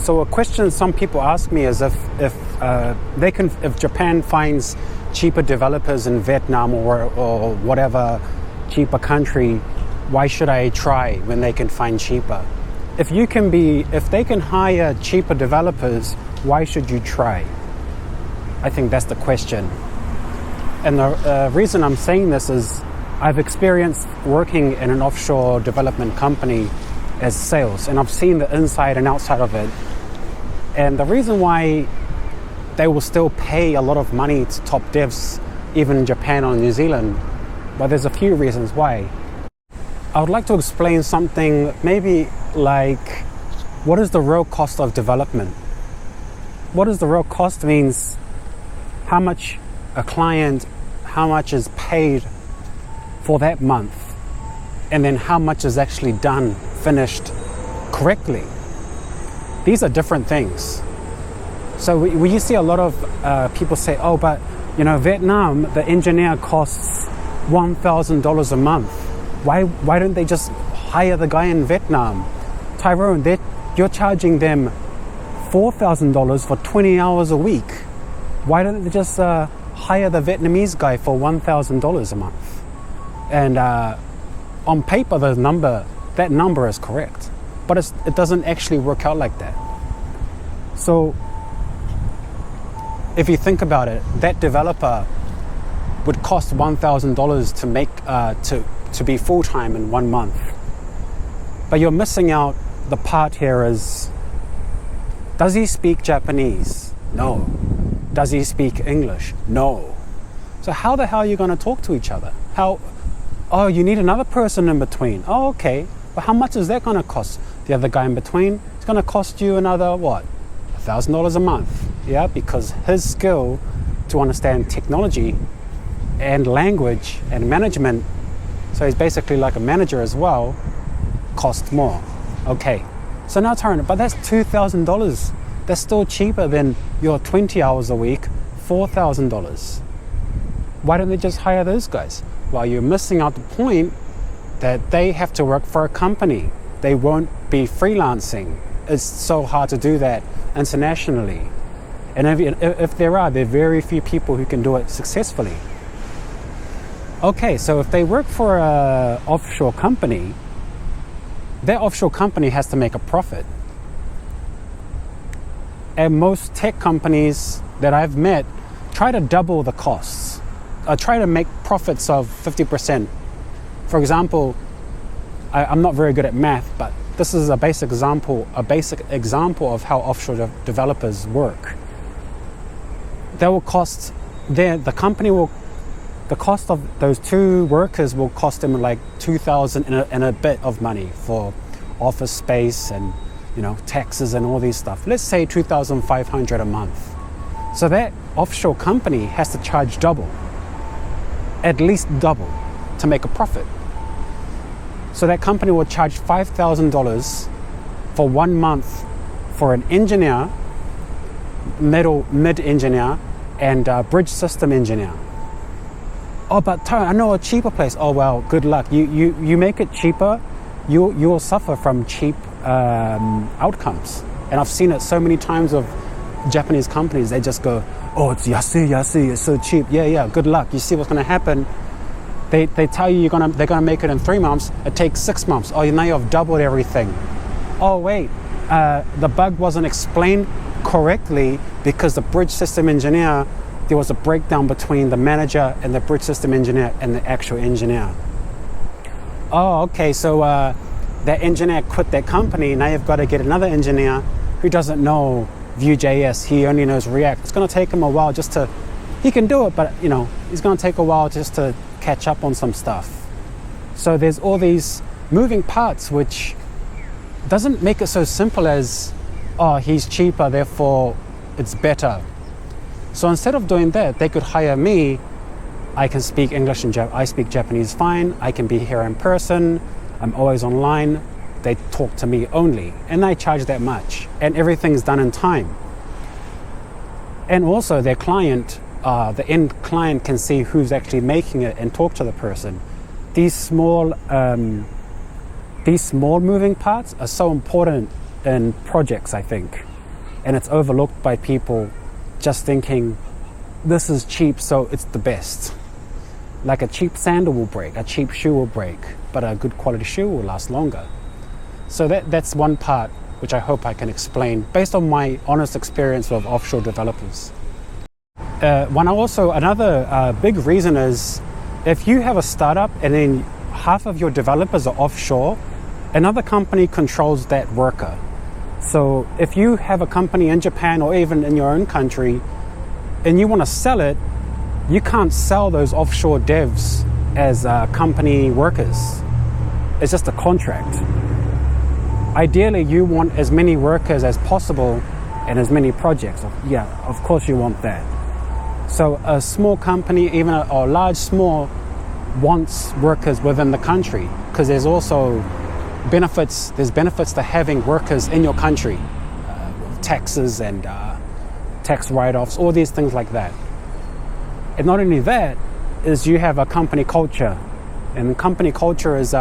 So a question some people ask me is if Japan finds cheaper developers in Vietnam or whatever cheaper country, why should I try when they can find cheaper? If they can hire cheaper developers, why should you try? I think that's the question. And the reason I'm saying this is I've experienced working in an offshore development company as sales, and I've seen the inside and outside of it. And the reason why they will still pay a lot of money to top devs, even in Japan or New Zealand, but there's a few reasons why. I would like to explain something maybe like, what is the real cost of development? What is the real cost means how much a client, how much is paid for that month, and then how much is actually done, finished correctly. These are different things. So we see a lot of people say, oh, but Vietnam, the engineer costs $1,000 a month. Why don't they just hire the guy in Vietnam? Tyrone, you're charging them $4,000 for 20 hours a week. Why don't they just hire the Vietnamese guy for $1,000 a month? And on paper, that number is correct, but it doesn't actually work out like that. So if you think about it, that developer would cost $1,000 to make to be full-time in 1 month. But you're missing out the part here is, does he speak Japanese? No. Does he speak English? No. So how the hell are you going to talk to each other? Oh, you need another person in between. Oh, okay. But how much is that going to cost? The other guy in between, it's going to cost you another, what? $1,000 a month. Yeah, because his skill to understand technology and language and management, so he's basically like a manager as well, costs more. Okay. So now Tyrone, but that's $2,000. That's still cheaper than your 20 hours a week, $4,000. Why don't they just hire those guys? Well, you're missing out the point that they have to work for a company. They won't be freelancing. It's so hard to do that internationally. And if there are very few people who can do it successfully. Okay, so if they work for an offshore company, that offshore company has to make a profit. And most tech companies that I've met try to double the costs. Try to make profits of 50%. For example, I'm not very good at math, but this is a basic example of how offshore developers work. They will cost the cost of those 2 workers will cost them like $2,000 and a bit of money for office space and taxes and all these stuff. Let's say $2,500 a month. So that offshore company has to charge double, at least double, to make a profit. So that company will charge $5,000 for 1 month for an engineer, mid engineer, and bridge system engineer. Oh, but Tyrone, I know a cheaper place. Oh well, good luck. You make it cheaper, you will suffer from cheap outcomes. And I've seen it so many times of Japanese companies. They just go, oh, it's yasui, it's so cheap. Yeah, good luck. You see what's going to happen? They tell you they're gonna make it in 3 months. It takes 6 months. Oh, now you've doubled everything. Oh wait, the bug wasn't explained correctly because the bridge system engineer, there was a breakdown between the manager and the bridge system engineer and the actual engineer. Oh, okay, so that engineer quit that company. Now you've got to get another engineer who doesn't know Vue.js. He only knows React. It's going to take him a while he can do it, but it's going to take a while just to catch up on some stuff. So there's all these moving parts, which doesn't make it so simple as, oh, he's cheaper, therefore it's better. So instead of doing that, they could hire me. I can speak English and I speak Japanese fine. I can be here in person. I'm always online. They talk to me only, and I charge that much, and everything's done in time. And also their client, the end client, can see who's actually making it and talk to the person. These small moving parts are so important in projects, I think. and it's overlooked by people just thinking this is cheap, so it's the best. Like a cheap sandal will break, a cheap shoe will break, but a good quality shoe will last longer. So that's one part which I hope I can explain based on my honest experience of offshore developers. Another big reason is if you have a startup and then half of your developers are offshore, another company controls that worker. So if you have a company in Japan or even in your own country and you want to sell it, you can't sell those offshore devs as company workers. It's just a contract. Ideally, you want as many workers as possible and as many projects. Yeah, of course you want that. So a small company, even or large, small, wants workers within the country because there's also benefits. There's benefits to having workers in your country, taxes and tax write-offs, all these things like that. And not only that, is you have a company culture, and company culture is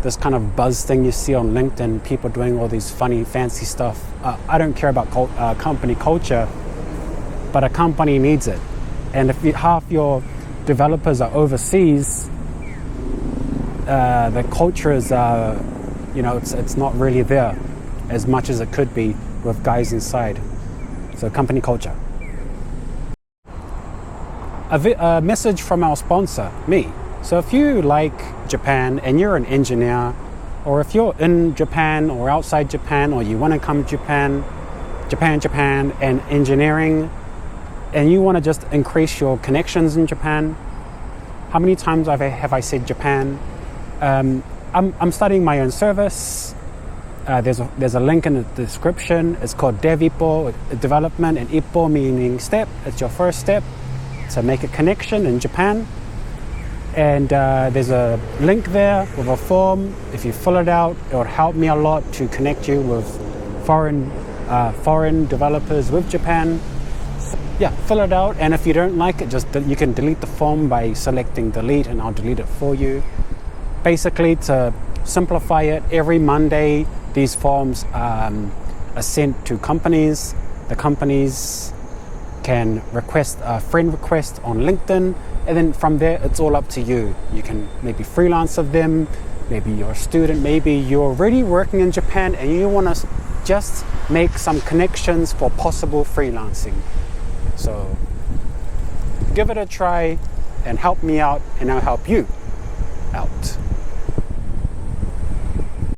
this kind of buzz thing you see on LinkedIn, people doing all these funny, fancy stuff. I don't care about company culture, but a company needs it. And if half your developers are overseas, the culture is, it's not really there as much as it could be with guys inside. So company culture. A message from our sponsor, me. So if you like Japan and you're an engineer, or if you're in Japan or outside Japan, or you want to come to Japan and engineering, and you want to just increase your connections in Japan, how many times have I said Japan? I'm studying my own service. There's a link in the description. It's called DevIppo, development, and Ippo meaning step. It's your first step to make a connection in Japan. And there's a link there with a form. If you fill it out, it would help me a lot to connect you with foreign developers with Japan. So, yeah, fill it out. And if you don't like it, you can delete the form by selecting delete, and I'll delete it for you. Basically, to simplify it, every Monday these forms are sent to companies. The companies can request a friend request on LinkedIn, and then from there it's all up to you. You can maybe freelance with them, maybe you're a student, maybe you're already working in Japan and you want to just make some connections for possible freelancing. So give it a try and help me out, and I'll help you out.